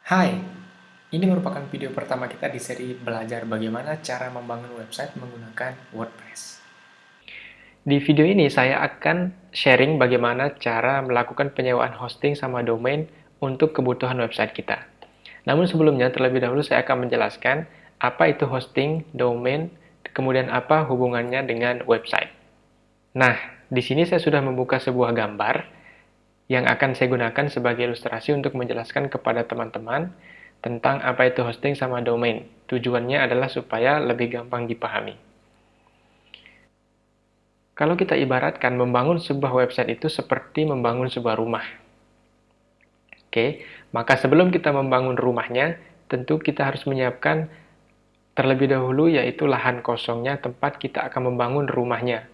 Hai, ini merupakan video pertama kita di seri belajar bagaimana cara membangun website menggunakan WordPress. Di video ini saya akan sharing bagaimana cara melakukan penyewaan hosting sama domain untuk kebutuhan website kita. Namun sebelumnya, terlebih dahulu saya akan menjelaskan apa itu hosting, domain, kemudian apa hubungannya dengan website. Nah, di sini saya sudah membuka sebuah gambar yang akan saya gunakan sebagai ilustrasi untuk menjelaskan kepada teman-teman tentang apa itu hosting sama domain. Tujuannya adalah supaya lebih gampang dipahami. Kalau kita ibaratkan membangun sebuah website itu seperti membangun sebuah rumah. Oke, maka sebelum kita membangun rumahnya, tentu kita harus menyiapkan terlebih dahulu yaitu lahan kosongnya tempat kita akan membangun rumahnya.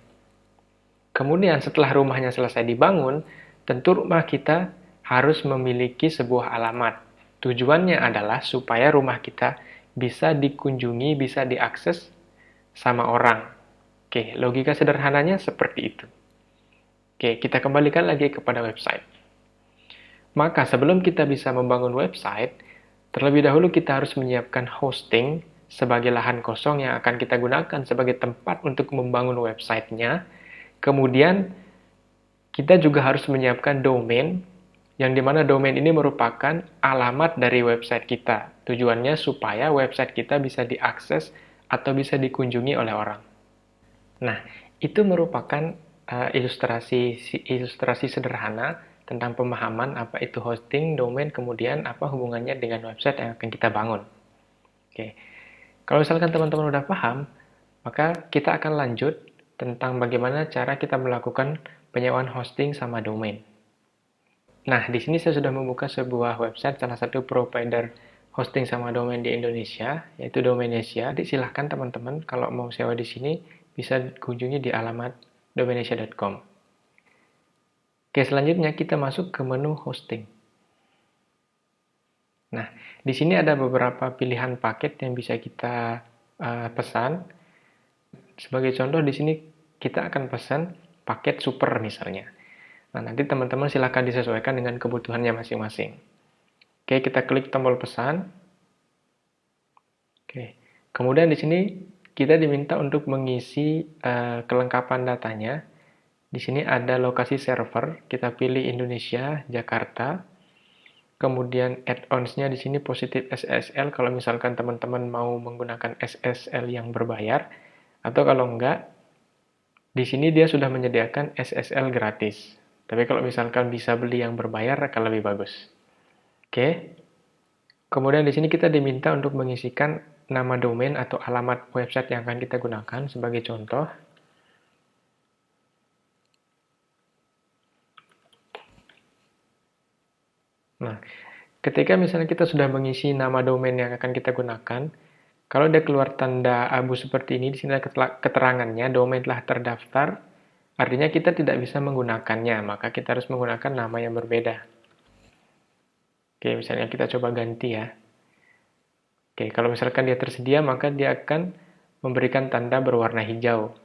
Kemudian setelah rumahnya selesai dibangun, tentu rumah kita harus memiliki sebuah alamat. Tujuannya adalah supaya rumah kita bisa dikunjungi, bisa diakses sama orang. Oke, logika sederhananya seperti itu. Oke, kita kembalikan lagi kepada website. Maka sebelum kita bisa membangun website, terlebih dahulu kita harus menyiapkan hosting sebagai lahan kosong yang akan kita gunakan sebagai tempat untuk membangun websitenya. Kemudian kita juga harus menyiapkan domain, yang dimana domain ini merupakan alamat dari website kita. Tujuannya supaya website kita bisa diakses atau bisa dikunjungi oleh orang. Nah, itu merupakan ilustrasi sederhana tentang pemahaman apa itu hosting, domain, kemudian apa hubungannya dengan website yang akan kita bangun. Oke, kalau misalkan teman-teman udah paham, maka kita akan lanjut tentang bagaimana cara kita melakukan penyewaan hosting sama domain. Nah, di sini saya sudah membuka sebuah website salah satu provider hosting sama domain di Indonesia, yaitu Domainisia. Silahkan teman-teman kalau mau sewa di sini bisa kunjungi di alamat domainisia.com. Oke, selanjutnya kita masuk ke menu hosting. Nah, di sini ada beberapa pilihan paket yang bisa kita pesan. Sebagai contoh, di sini kita akan pesan paket super misalnya. Nah, nanti teman-teman silakan disesuaikan dengan kebutuhannya masing-masing. Oke, kita klik tombol pesan. Oke, kemudian di sini kita diminta untuk mengisi kelengkapan datanya. Di sini ada lokasi server, kita pilih Indonesia, Jakarta. Kemudian add-ons-nya di sini positif SSL kalau misalkan teman-teman mau menggunakan SSL yang berbayar, atau kalau enggak, di sini dia sudah menyediakan SSL gratis. Tapi kalau misalkan bisa beli yang berbayar akan lebih bagus. Oke. Kemudian di sini kita diminta untuk mengisikan nama domain atau alamat website yang akan kita gunakan sebagai contoh. Nah, ketika misalnya kita sudah mengisi nama domain yang akan kita gunakan, kalau dia keluar tanda abu seperti ini, di sini ada keterangannya, domain telah terdaftar, artinya kita tidak bisa menggunakannya, maka kita harus menggunakan nama yang berbeda. Oke, misalnya kita coba ganti ya. Oke, kalau misalkan dia tersedia, maka dia akan memberikan tanda berwarna hijau.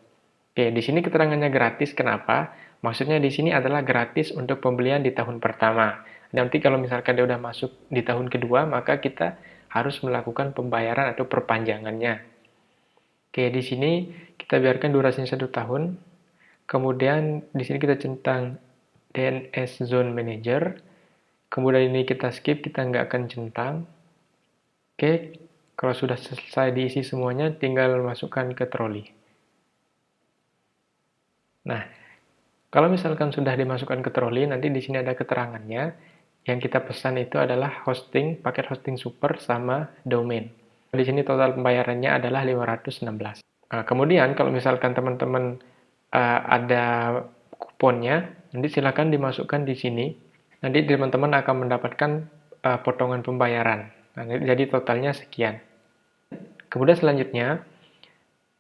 Oke, di sini keterangannya gratis, kenapa? Maksudnya di sini adalah gratis untuk pembelian di tahun pertama. Nanti kalau misalkan dia udah masuk di tahun kedua, maka kita harus melakukan pembayaran atau perpanjangannya. Oke, di sini kita biarkan durasinya 1 tahun. Kemudian di sini kita centang DNS Zone Manager. Kemudian ini kita skip, kita nggak akan centang. Oke, kalau sudah selesai diisi semuanya, tinggal masukkan ke troli. Nah, kalau misalkan sudah dimasukkan ke troli, nanti di sini ada keterangannya. Yang kita pesan itu adalah hosting, paket hosting super sama domain. Di sini total pembayarannya adalah 516. Nah, kemudian kalau misalkan teman-teman ada kuponnya, nanti silakan dimasukkan di sini. Nanti teman-teman akan mendapatkan potongan pembayaran. Nah, jadi totalnya sekian. Kemudian selanjutnya,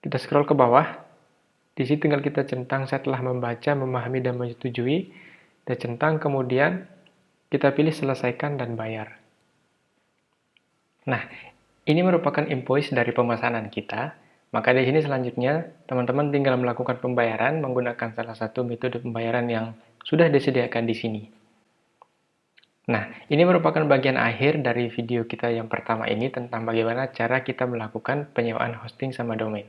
kita scroll ke bawah. Di sini tinggal kita centang setelah membaca, memahami, dan menyetujui. Kita centang, kemudian kita pilih selesaikan dan bayar. Nah, ini merupakan invoice dari pemesanan kita. Maka di sini selanjutnya, teman-teman tinggal melakukan pembayaran menggunakan salah satu metode pembayaran yang sudah disediakan di sini. Nah, ini merupakan bagian akhir dari video kita yang pertama ini tentang bagaimana cara kita melakukan penyewaan hosting sama domain.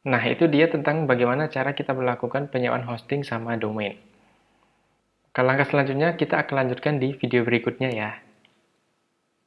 Nah, itu dia tentang bagaimana cara kita melakukan penyewaan hosting sama domain. Langkah selanjutnya kita akan lanjutkan di video berikutnya ya.